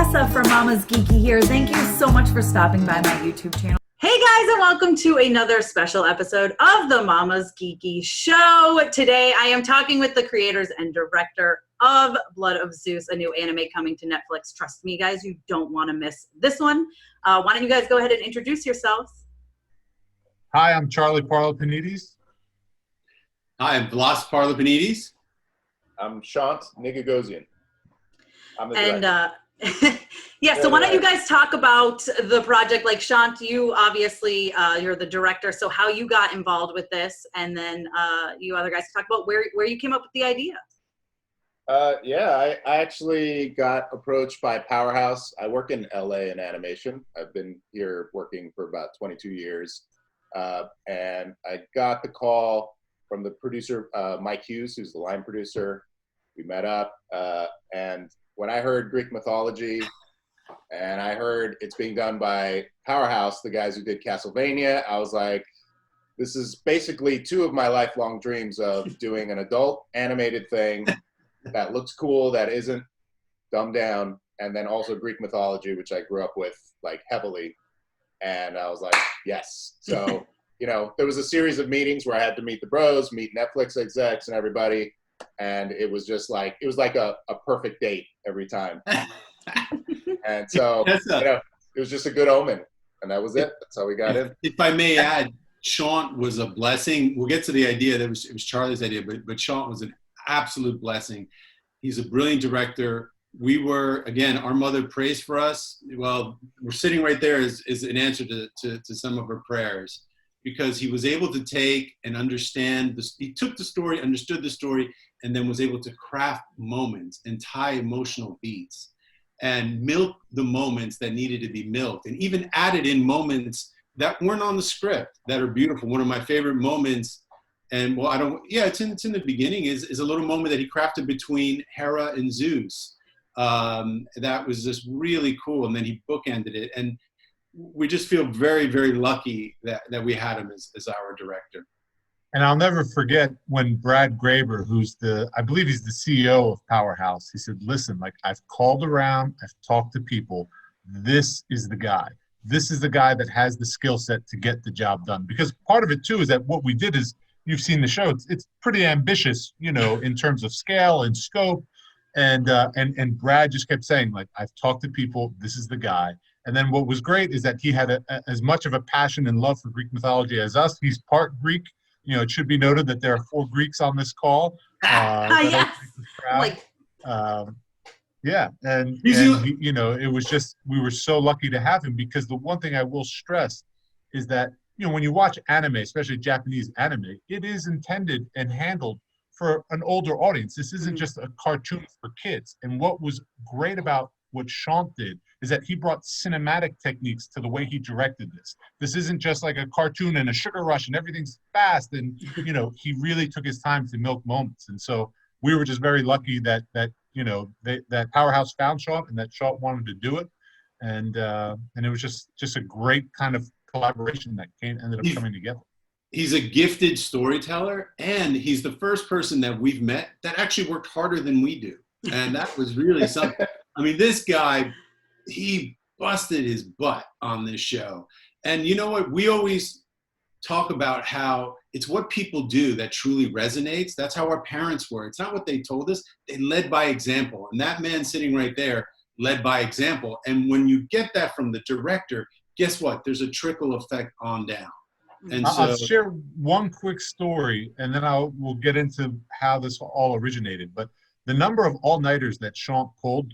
Tessa from Mama's Geeky here. Thank you so much for stopping by my YouTube channel. Hey guys, and welcome to another special episode of the Mama's Geeky Show. Today I am talking with the creators and director of Blood of Zeus, a new anime coming to Netflix. Trust me guys, you don't want to miss this one. Why don't you guys go ahead and introduce yourselves? Hi, I'm Charley Parlapanides. Hi, I'm Vlas Parlapanides. I'm Shaunt Nigoghossian. I'm the director. So why don't you guys talk about the project? Like Shaunt, you obviously, you're the director, so how you got involved with this, and then you other guys talk about where you came up with the idea. I actually got approached by Powerhouse. I work in LA in animation. I've been here working for about 22 years. And I got the call from the producer, Mike Hughes, who's the line producer. We met up, and when I heard Greek mythology, and I heard it's being done by Powerhouse, the guys who did Castlevania, I was like, this is basically two of my lifelong dreams of doing an adult animated thing that looks cool, that isn't dumbed down, and then also Greek mythology, which I grew up with like heavily. And I was like, yes. So, there was a series of meetings where I had to meet the bros, meet Netflix execs and everybody. And it was just like, a perfect date every time. And so, it was just a good omen. And that was it. That's how we got in. If I may add, Shaunt was a blessing. We'll get to the idea. It was Charley's idea, but Shaunt was an absolute blessing. He's a brilliant director. We were, again, our mother prays for us. Well, we're sitting right there is an answer to some of her prayers, because he was able to take and understand this. He took the story, understood the story, and then was able to craft moments and tie emotional beats and milk the moments that needed to be milked, and even added in moments that weren't on the script that are beautiful. One of my favorite moments, and it's in the beginning, is a little moment that he crafted between Hera and Zeus. That was just really cool, and then he bookended it, and we just feel very, very lucky that we had him as our director. And I'll never forget when Brad Graber, I believe he's the CEO of Powerhouse, he said, listen, like, I've called around, I've talked to people, this is the guy. This is the guy that has the skill set to get the job done. Because part of it too is that what we did is, you've seen the show, it's pretty ambitious, in terms of scale and scope. And Brad just kept saying, like, I've talked to people, this is the guy. And then what was great is that he had as much of a passion and love for Greek mythology as us. He's part Greek. It should be noted that there are 4 Greeks on this call. Yes. It was just, we were so lucky to have him, because the one thing I will stress is that, when you watch anime, especially Japanese anime, it is intended and handled for an older audience. This isn't just a cartoon for kids. And what was great about what Shaunt did is that he brought cinematic techniques to the way he directed this. This isn't just like a cartoon and a sugar rush and everything's fast. And, he really took his time to milk moments. And so we were just very lucky that Powerhouse found Shaunt and that Shaunt wanted to do it. And it was just a great kind of collaboration that ended up coming together. He's a gifted storyteller, and he's the first person that we've met that actually worked harder than we do. And that was really something. I mean, this guy, he busted his butt on this show. And you know what? We always talk about how it's what people do that truly resonates. That's how our parents were. It's not what they told us. They led by example. And that man sitting right there led by example. And when you get that from the director, guess what? There's a trickle effect on down. And so, I'll share one quick story, and then we'll get into how this all originated. But the number of all-nighters that Shaunt pulled,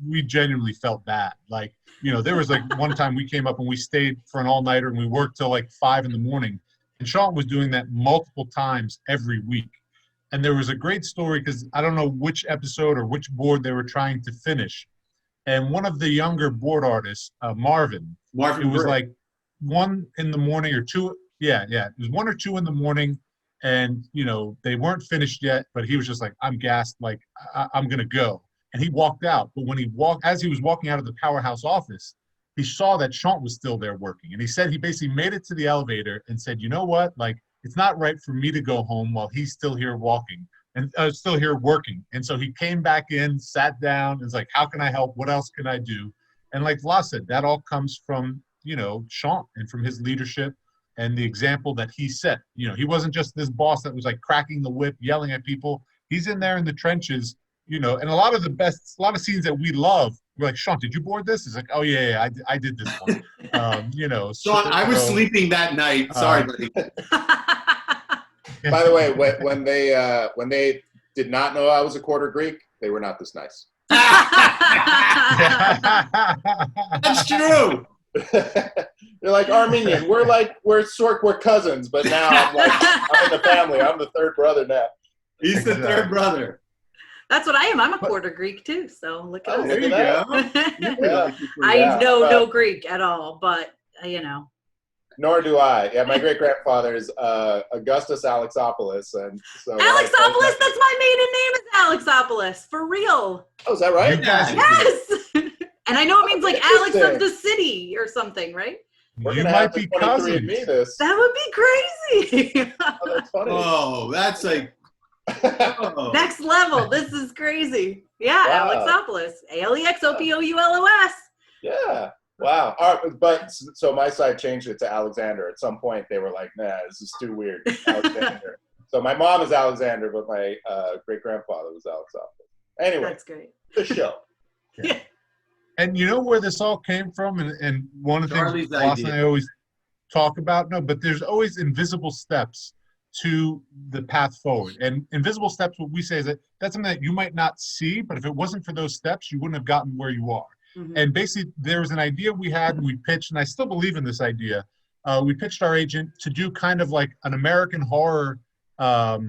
we genuinely felt bad. Like, there was like one time we came up and we stayed for an all-nighter and we worked till like 5 in the morning. And Shaunt was doing that multiple times every week. And there was a great story, because I don't know which episode or which board they were trying to finish. And one of the younger board artists, Marvin, it was like 1 in the morning or 2. Yeah. It was 1 or 2 in the morning, and, they weren't finished yet, but he was just like, I'm gassed, like, I'm going to go. And he walked out. But as he was walking out of the Powerhouse office, he saw that Shaunt was still there working. And he said he basically made it to the elevator and said, you know what? Like, it's not right for me to go home while he's still here walking. and I was still here working. And so he came back in, sat down, and was like, how can I help? What else can I do? And like Vlas said, that all comes from, Shaunt and from his leadership and the example that he set. He wasn't just this boss that was like cracking the whip, yelling at people. He's in there in the trenches, and a lot of scenes that we love, we're like, Shaunt, did you board this? He's like, oh yeah, I did this one. Shaunt, I was sleeping that night. Sorry, buddy. By the way, when they did not know I was a quarter Greek, they were not this nice. That's true. They're like Armenian. We're cousins, but now I'm in the family. I'm the third brother now. He's the third brother. That's what I am. I'm a quarter Greek too. So look at us. There you go. I know no Greek at all, but Nor do I. Yeah, my great grandfather is Augustus Alexopoulos, and so Alexopoulos. That's my maiden name is Alexopoulos for real. Oh, is that right? Yes. And I know it means like Alex of the city or something, right? You might be cousins. That would be crazy. Oh, that's funny. Oh, that's like next level. This is crazy. Yeah, wow. Alexopoulos. Alexopoulos. Yeah. Wow. All right, but so my side changed it to Alexander. At some point, they were like, "Nah, this is too weird." Alexander. So my mom is Alexander, but my great grandfather was Alexopoulos. Anyway, that's great. The show. Yeah. And you know where this all came from? And one of the Charley's things Vlas and I always talk about, but there's always invisible steps to the path forward. And invisible steps, what we say is that's something that you might not see, but if it wasn't for those steps, you wouldn't have gotten where you are. Mm-hmm. And basically, there was an idea we had, and we pitched, and I still believe in this idea. We pitched our agent to do kind of like an American Horror, what's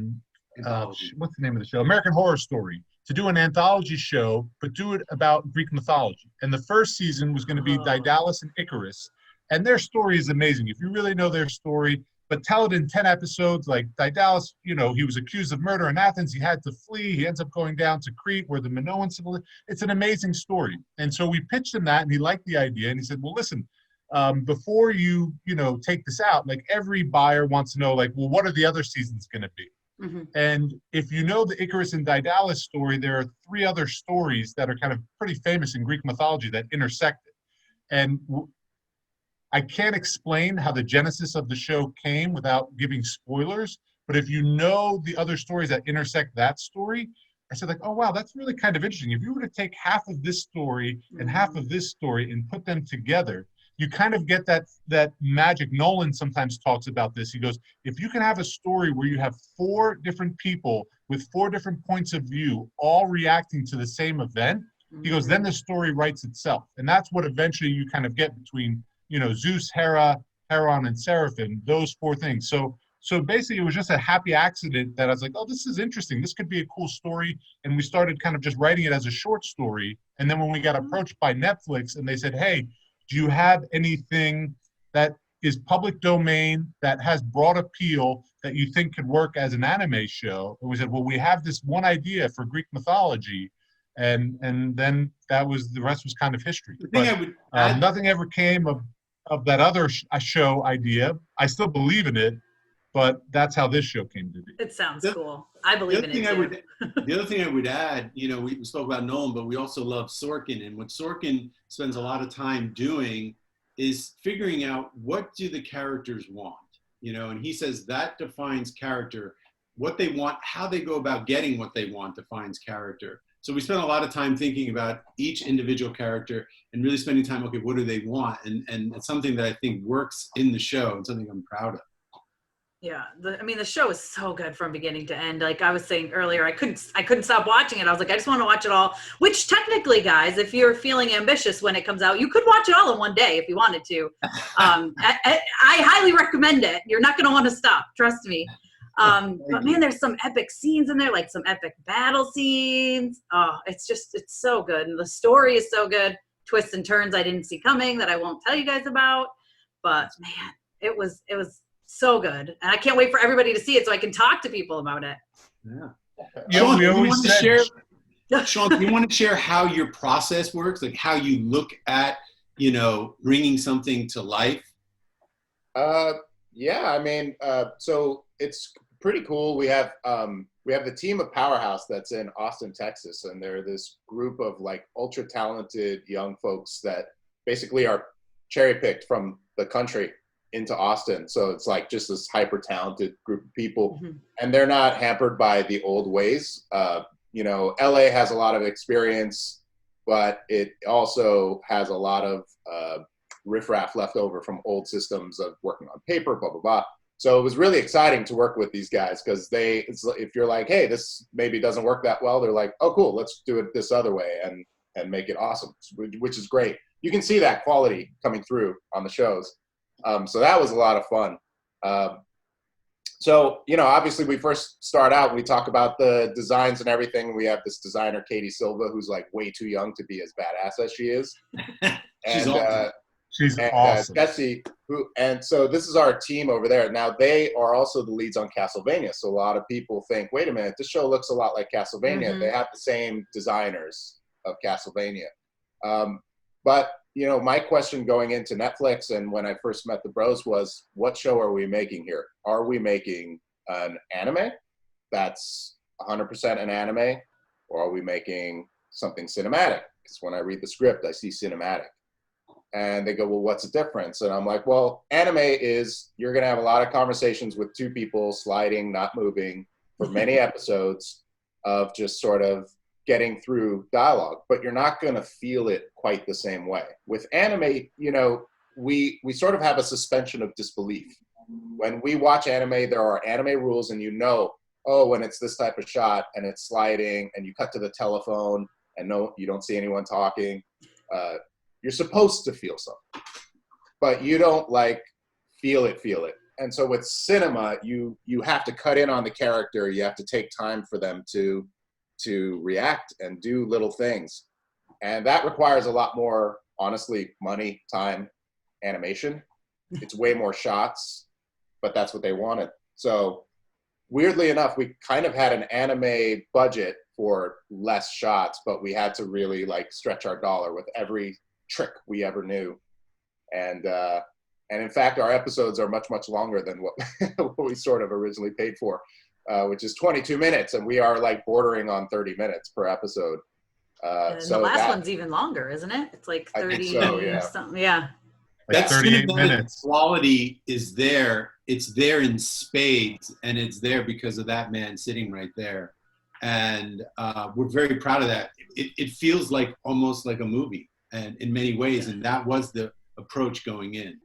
the name of the show? American Horror Story. To do an anthology show, but do it about Greek mythology. And the first season was going to be Daedalus and Icarus. And their story is amazing. If you really know their story, but tell it in 10 episodes, like Daedalus, he was accused of murder in Athens. He had to flee. He ends up going down to Crete where the Minoan civilization. It's an amazing story. And so we pitched him that, and he liked the idea. And he said, well, listen, before you take this out, like every buyer wants to know, like, well, what are the other seasons going to be? Mm-hmm. And if you know the Icarus and Daedalus story, there are 3 other stories that are kind of pretty famous in Greek mythology that intersected. And I can't explain how the genesis of the show came without giving spoilers, but if you know the other stories that intersect that story, I said, like, oh, wow, that's really kind of interesting. If you were to take half of this story and half of this story and put them together, you kind of get that magic. Nolan sometimes talks about this. He goes, if you can have a story where you have 4 different people with 4 different points of view all reacting to the same event, he goes, then the story writes itself. And that's what eventually you kind of get between, Zeus, Hera, Heron, and Seraphim, those 4 things. So basically it was just a happy accident that I was like, oh, this is interesting. This could be a cool story. And we started kind of just writing it as a short story. And then when we got approached by Netflix and they said, hey, do you have anything that is public domain that has broad appeal that you think could work as an anime show? And we said, well, we have this one idea for Greek mythology. And then the rest was kind of history. But, nothing ever came of that other show idea. I still believe in it, but that's how this show came to be. It sounds cool. I believe in it too. The other thing I would add, we spoke about Nolan, but we also love Sorkin. And what Sorkin spends a lot of time doing is figuring out what do the characters want, and he says that defines character. What they want, how they go about getting what they want defines character. So we spent a lot of time thinking about each individual character and really spending time, okay, what do they want? And it's something that I think works in the show and something I'm proud of. Yeah, the show is so good from beginning to end. Like I was saying earlier, I couldn't stop watching it. I was like, I just want to watch it all. Which technically, guys, if you're feeling ambitious when it comes out, you could watch it all in one day if you wanted to. I highly recommend it. You're not going to want to stop. Trust me. But man, there's some epic scenes in there, like some epic battle scenes. Oh, it's so good, and the story is so good. Twists and turns I didn't see coming that I won't tell you guys about. But man, it was so good, and I can't wait for everybody to see it so I can talk to people about it. Yeah. Sean, do you want to share how your process works, like how you look at, bringing something to life? Yeah, I mean, so it's pretty cool. We have we have the team of Powerhouse that's in Austin, Texas, and they're this group of like ultra talented young folks that basically are cherry picked from the country into Austin. So it's like just this hyper talented group of people, and they're not hampered by the old ways. You know, LA has a lot of experience, but it also has a lot of riffraff left over from old systems of working on paper, blah, blah, blah. So it was really exciting to work with these guys because if you're like, hey, this maybe doesn't work that well, they're like, oh, cool, let's do it this other way and make it awesome, which is great. You can see that quality coming through on the shows. So that was a lot of fun. So, you know, obviously we first start out, we talk about the designs and everything. We have this designer, Katie Silva, who's like way too young to be as badass as she is. She's awesome. She's awesome. Jesse, and so this is our team over there. Now they are also the leads on Castlevania. So a lot of people think, wait a minute, this show looks a lot like Castlevania. They have the same designers of Castlevania. But, you know, my question going into Netflix and when I first met the bros was, what show are we making here? Are we making an anime that's 100% an anime, or are we making something cinematic? Because when I read the script, I see cinematic. And they go, well, what's the difference? And I'm like, well, anime is you're going to have a lot of conversations with two people sliding, not moving for many episodes of just sort of getting through dialogue, but you're not going to feel it quite the same way. With anime, you know, we sort of have a suspension of disbelief. When we watch anime, there are anime rules, and you know, oh, when it's this type of shot and it's sliding and you cut to the telephone and no, you don't see anyone talking, you're supposed to feel something, but you don't like feel it. And so with cinema, you have to cut in on the character. You have to take time for them to react and do little things. And that requires a lot more, honestly, money, time, animation. It's way more shots, but that's what they wanted. So weirdly enough, we kind of had an anime budget for less shots, but we had to really like stretch our dollar with every trick we ever knew. And in fact, our episodes are much, much longer than what we sort of originally paid for. Which is 22 minutes, and we are like bordering on 30 minutes per episode. And so the last one's even longer, isn't it? It's like 30 something. Yeah. Like 38 minutes. Quality is there. It's there in spades, and it's there because of that man sitting right there. And we're very proud of that. It feels like almost like a movie, and in many ways, and that was the approach going in.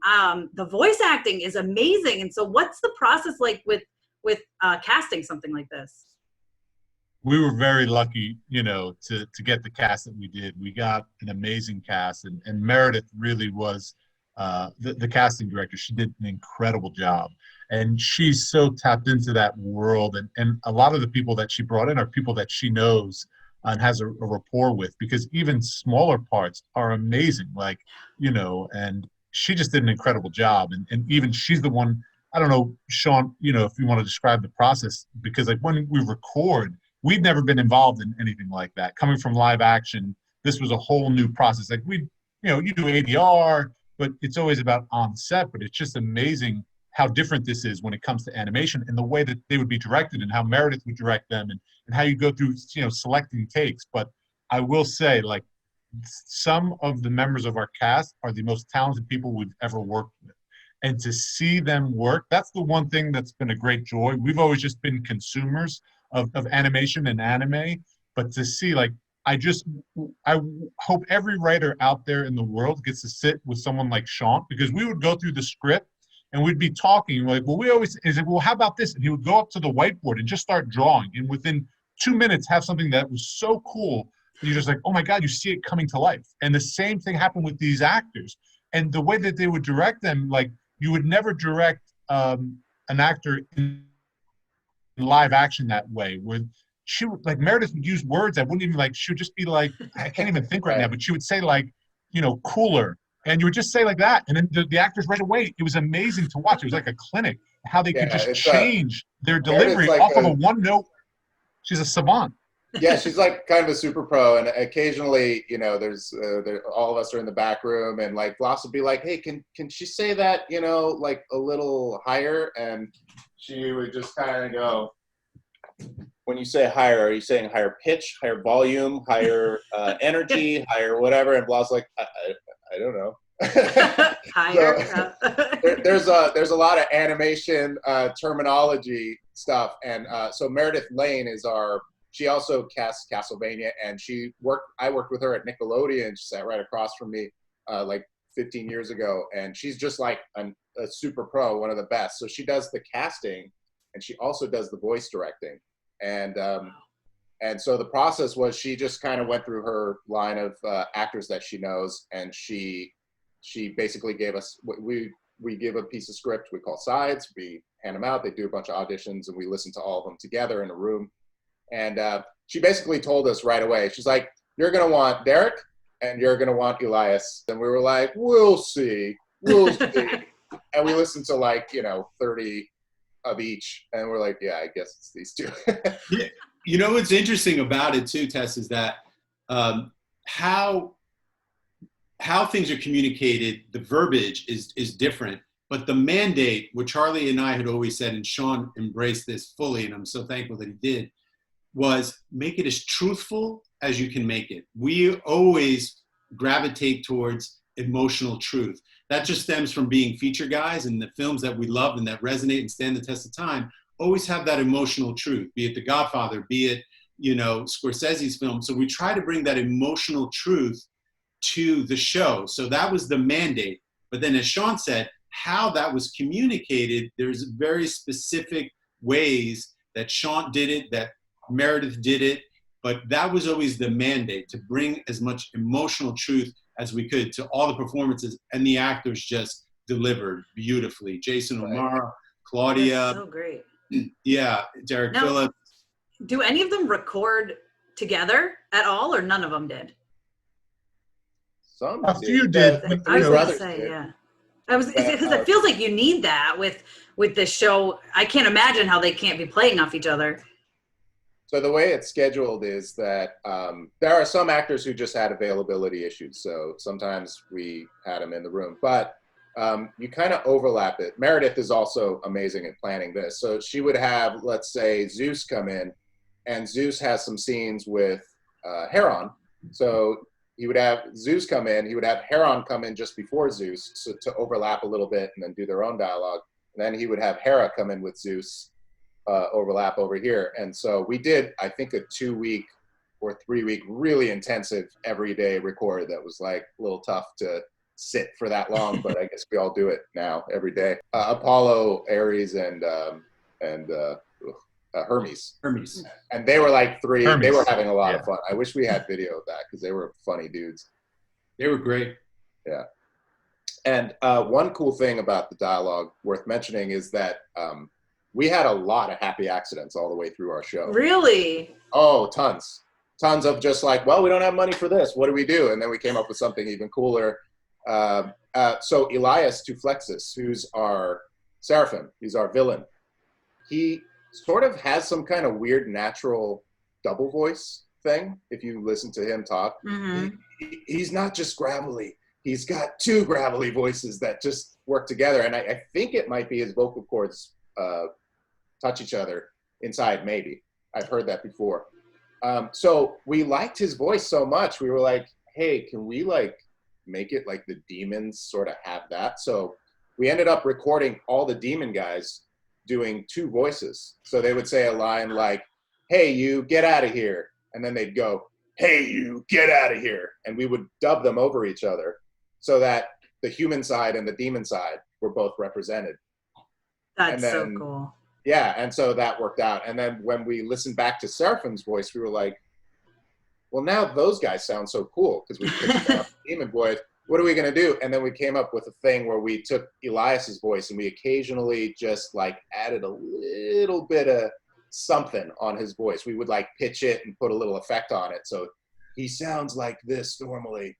The voice acting is amazing. And so what's the process like with casting something like this? We were very lucky, you know, to get the cast that we did. We got an amazing cast, and Meredith really was the casting director. She did an incredible job, and she's so tapped into that world. And a lot of the people that she brought in are people that she knows and has a rapport with, because even smaller parts are amazing, like, you know, and she just did an incredible job. And even she's the one, I don't know, Shaunt, you know, if you want to describe the process, because like when we record, we'd never been involved in anything like that. Coming from live action, this was a whole new process. Like you know, you do ADR, but it's always about on set, but it's just amazing how different this is when it comes to animation and the way that they would be directed and how Meredith would direct them and how you go through, you know, selecting takes. But I will say, like, some of the members of our cast are the most talented people we've ever worked with. And to see them work, that's the one thing that's been a great joy. We've always just been consumers of animation and anime, but to see, like, I hope every writer out there in the world gets to sit with someone like Shaunt, because we would go through the script and we'd be talking like, well, well, how about this? And he would go up to the whiteboard and just start drawing. And within 2 minutes, have something that was so cool. You're just like, oh my God, you see it coming to life. And the same thing happened with these actors. And the way that they would direct them, like, you would never direct an actor in live action that way, where she would, like, Meredith would use words that wouldn't even, like, she would just be like, I can't even think right now, but she would say, like, you know, cooler. And you would just say like that. And then the actors right away, it was amazing to watch. It was like a clinic, how they could just change their delivery like off of a one note. She's a savant. Yeah, she's like kind of a super pro. And occasionally, you know, there's all of us are in the back room, and like Vlas would be like, hey, can she say that, you know, like a little higher? And she would just kind of go, when you say higher, are you saying higher pitch, higher volume, higher energy, higher whatever? And Vlas like, I don't know. Higher. There's a lot of animation terminology stuff, and so Meredith Lane is she also casts Castlevania, and I worked with her at Nickelodeon. She sat right across from me like 15 years ago, and she's just like a super pro, one of the best. So she does the casting, and she also does the voice directing. And so the process was she just kind of went through her line of actors that she knows, and she basically gave us, we give a piece of script we call sides, we hand them out, they do a bunch of auditions, and we listen to all of them together in a room. And she basically told us right away, she's like, you're going to want Derek and you're going to want Elias. And we were like, we'll see. And we listened to 30 of each, and we're like, yeah, I guess it's these two. Yeah. You know what's interesting about it too, Tess, is that how things are communicated, the verbiage is different, but the mandate, what Charley and I had always said, and Sean embraced this fully, and I'm so thankful that he did, was make it as truthful as you can make it. We always gravitate towards emotional truth. That just stems from being feature guys, and the films that we love and that resonate and stand the test of time always have that emotional truth, be it The Godfather, be it, Scorsese's film. So we try to bring that emotional truth to the show. So that was the mandate. But then as Sean said, how that was communicated, there's very specific ways that Sean did it, that Meredith did it, but that was always the mandate, to bring as much emotional truth as we could to all the performances, and the actors just delivered beautifully. Jason O'Mara, Claudia. That's so great. Yeah, Derek Phillips. Do any of them record together at all, or none of them did? Some A few did. I was going to say, yeah. Because it feels like you need that with this show. I can't imagine how they can't be playing off each other. So the way it's scheduled is that there are some actors who just had availability issues. So sometimes we had them in the room, but you kind of overlap it. Meredith is also amazing at planning this. So she would have, let's say, Zeus come in, and Zeus has some scenes with Heron. So he would have Zeus come in, he would have Heron come in just before Zeus, so to overlap a little bit and then do their own dialogue. And then he would have Hera come in with Zeus, overlap over here. And so we did, I think, a 2-week or 3-week really intensive everyday record that was like a little tough to sit for that long, but I guess we all do it now every day. Apollo, Ares, and Hermes. And they were like three. Hermes. They were having a lot of fun. I wish we had video of that because they were funny dudes. They were great. Yeah. And one cool thing about the dialogue worth mentioning is that we had a lot of happy accidents all the way through our show. Really? Oh, tons. Tons of just like, well, we don't have money for this. What do we do? And then we came up with something even cooler. So Elias Tuflexis, who's our Seraphim, he's our villain. He sort of has some kind of weird natural double voice thing. If you listen to him talk, he's not just gravelly. He's got 2 gravelly voices that just work together. And I think it might be his vocal cords touch each other inside, maybe. I've heard that before. So we liked his voice so much. We were like, hey, can we like make it like the demons sort of have that? So we ended up recording all the demon guys doing 2 voices. So they would say a line like, hey, you get out of here. And then they'd go, hey, you get out of here. And we would dub them over each other so that the human side and the demon side were both represented. That's so cool. Yeah, and so that worked out. And then when we listened back to Seraphim's voice, we were like, well, now those guys sound so cool because we picked up demon voice. What are we going to do? And then we came up with a thing where we took Elias's voice and we occasionally just like added a little bit of something on his voice. We would like pitch it and put a little effect on it. So he sounds like this normally,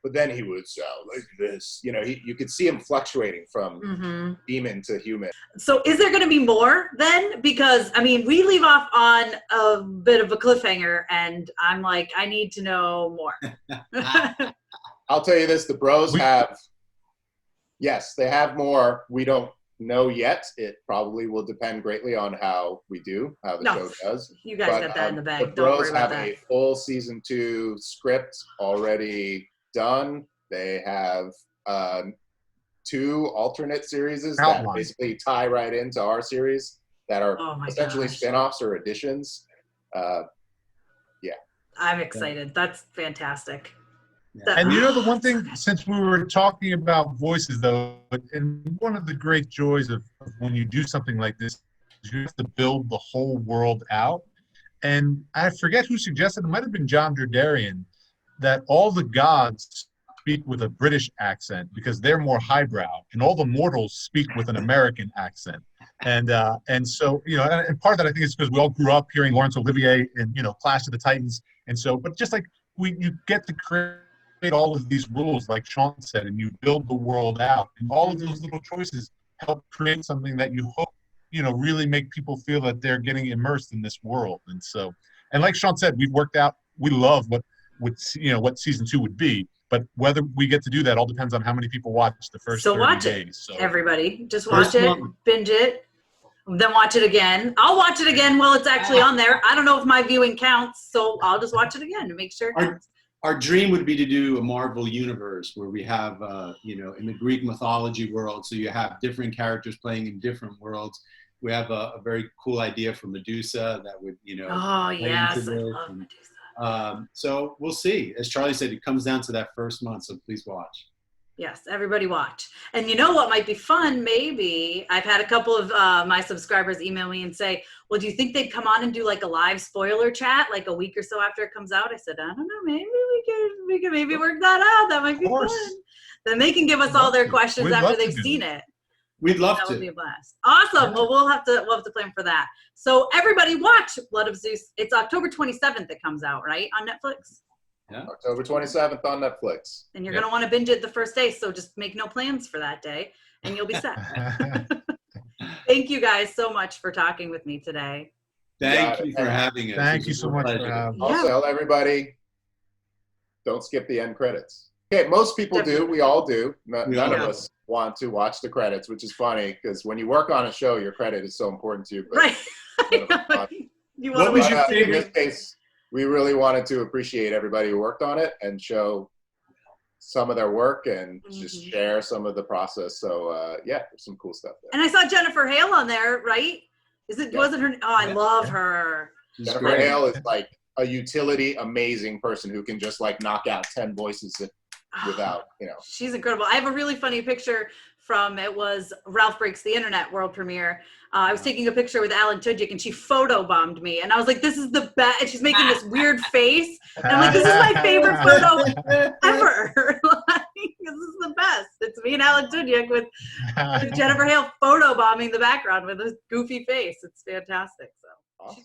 but then he would sound like this. You know, you could see him fluctuating from demon to human. So is there going to be more then? Because, I mean, we leave off on a bit of a cliffhanger, and I'm like, I need to know more. I'll tell you this, the bros have, yes, they have more. We don't know yet. It probably will depend greatly on how the show does. You guys got that in the The bag. Don't Bros worry about have that. a full season 2 script already done. They have 2 alternate series that Outline. basically tie right into our series that are Oh my essentially gosh. spin-offs or additions. I'm excited. That's fantastic. Yeah. And you know, the one thing, since we were talking about voices, though, and one of the great joys of when you do something like this is you have to build the whole world out. And I forget who suggested, it might have been John Derderian, that all the gods speak with a British accent because they're more highbrow, and all the mortals speak with an American accent. And so, you know, and part of that I think is because we all grew up hearing Laurence Olivier and, you know, Clash of the Titans. And so, but just like you get to create all of these rules, like Sean said, and you build the world out, and all of those little choices help create something that you hope, you know, really make people feel that they're getting immersed in this world. And so, and like Sean said, we've worked out, we love what season 2 would be, but whether we get to do that all depends on how many people watch the first 30 watch days. So everybody, just watch it, month. binge it, then watch it again. I'll watch it again while it's actually on there. I don't know if my viewing counts, so I'll just watch it again to make sure it counts. Our dream would be to do a Marvel universe where we have, you know, in the Greek mythology world, so you have different characters playing in different worlds. We have a very cool idea for Medusa that would, you know. Oh, yes, into I this. love And, Medusa. so we'll see. As Charlie said, it comes down to that first month, so please watch. Yes, everybody watch. And you know what might be fun? Maybe I've had a couple of my subscribers email me and say, well, do you think they'd come on and do like a live spoiler chat like a week or so after it comes out? I said, I don't know, maybe we can maybe work that out. That might be fun. Then they can give us all their questions after they've seen it. We'd love That to. would be a blast. Awesome. Well, we'll have to plan for that. So everybody watch Blood of Zeus. It's October 27th it comes out, right? On Netflix. Yeah. October 27th on Netflix. And you're going to want to binge it the first day, so just make no plans for that day, and you'll be set. Thank you guys so much for talking with me today. Thank you for having us. Thank It you was so a much pleasure. for having Yeah. Also, everybody, don't skip the end credits. Okay, most people do. We all do. None of us want to watch the credits, which is funny because when you work on a show, your credit is so important to you. But Right. You What want was to your watch in it. this case, we really wanted to appreciate everybody who worked on it and show some of their work and just share some of the process. So yeah, there's some cool stuff there. And I saw Jennifer Hale on there, right? Wasn't her? Oh, I love her. Jennifer great. Hale is like a utility amazing person who can just like knock out 10 voices without, you know. She's incredible. I have a really funny picture from, it was Ralph Breaks the Internet world premiere. I was taking a picture with Alan Tudyk and she photobombed me. And I was like, this is the best. And she's making this weird face. And I'm like, this is my favorite photo ever. Like, this is the best. It's me and Alan Tudyk with Jennifer Hale photobombing the background with a goofy face. It's fantastic. So. Awesome.